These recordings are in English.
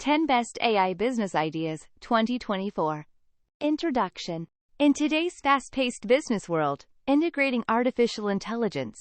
10 Best AI Business Ideas, 2024. Introduction. In today's fast-paced business world, integrating artificial intelligence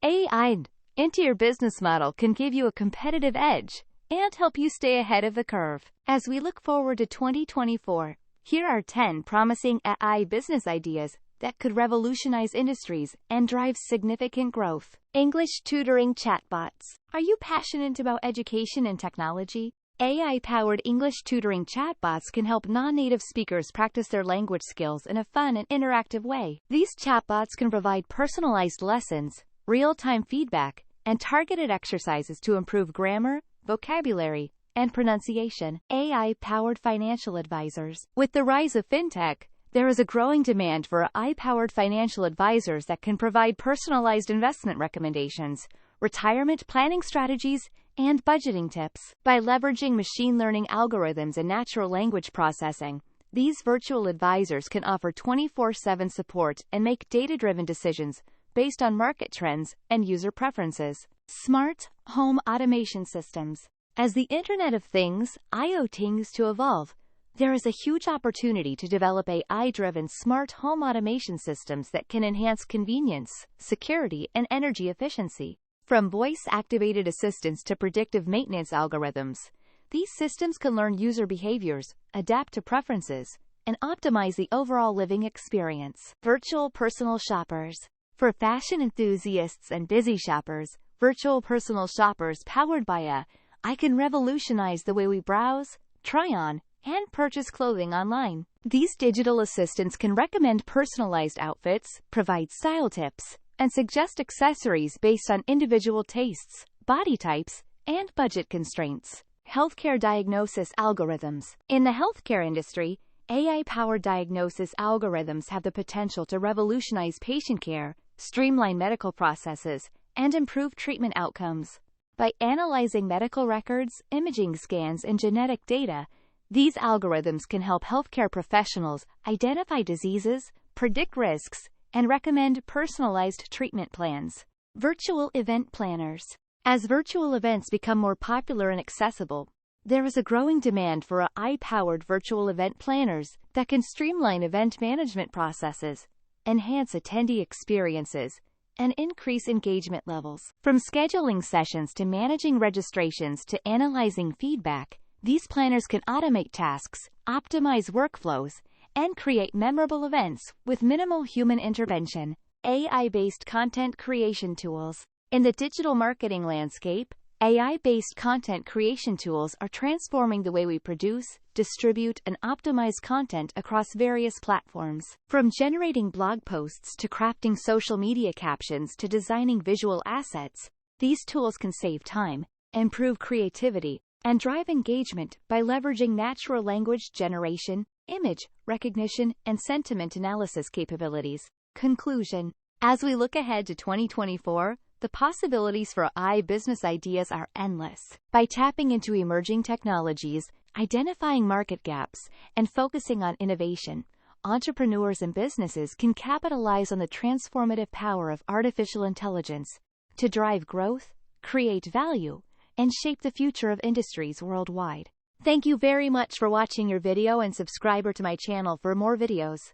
AI into your business model can give you a competitive edge and help you stay ahead of the curve. As we look forward to 2024, here are 10 promising AI business ideas that could revolutionize industries and drive significant growth. English tutoring chatbots. Are you passionate about education and technology? AI-powered English tutoring chatbots can help non-native speakers practice their language skills in a fun and interactive way. These chatbots can provide personalized lessons, real-time feedback, and targeted exercises to improve grammar, vocabulary, and pronunciation. AI-powered financial advisors. With the rise of fintech, there is a growing demand for AI-powered financial advisors that can provide personalized investment recommendations, retirement planning strategies, and budgeting tips. By leveraging machine learning algorithms and natural language processing, these virtual advisors can offer 24/7 support and make data-driven decisions based on market trends and user preferences. Smart home automation systems. As the Internet of Things, IoT, continues to evolve, there is a huge opportunity to develop AI-driven smart home automation systems that can enhance convenience, security, and energy efficiency. From voice-activated assistants to predictive maintenance algorithms, these systems can learn user behaviors, adapt to preferences, and optimize the overall living experience. Virtual personal shoppers. For fashion enthusiasts and busy shoppers, virtual personal shoppers powered by AI can revolutionize the way we browse, try on, and purchase clothing online. These digital assistants can recommend personalized outfits, provide style tips, and suggest accessories based on individual tastes, body types, and budget constraints. Healthcare diagnosis algorithms. In the healthcare industry, AI-powered diagnosis algorithms have the potential to revolutionize patient care, streamline medical processes, and improve treatment outcomes. By analyzing medical records, imaging scans, and genetic data, these algorithms can help healthcare professionals identify diseases, predict risks, and recommend personalized treatment plans. Virtual event planners. As virtual events become more popular and accessible, there is a growing demand for AI-powered virtual event planners that can streamline event management processes, enhance attendee experiences, and increase engagement levels. From scheduling sessions to managing registrations to analyzing feedback, these planners can automate tasks, optimize workflows, and create memorable events with minimal human intervention. AI-based content creation tools. In the digital marketing landscape, AI-based content creation tools are transforming the way we produce, distribute, and optimize content across various platforms. From generating blog posts to crafting social media captions to designing visual assets, these tools can save time, improve creativity, and drive engagement by leveraging natural language generation, image recognition, and sentiment analysis capabilities. Conclusion. As we look ahead to 2024, the possibilities for AI business ideas are endless. By tapping into emerging technologies, identifying market gaps, and focusing on innovation, entrepreneurs and businesses can capitalize on the transformative power of artificial intelligence to drive growth, create value, and shape the future of industries worldwide. Thank you very much for watching your video and subscribe to my channel for more videos.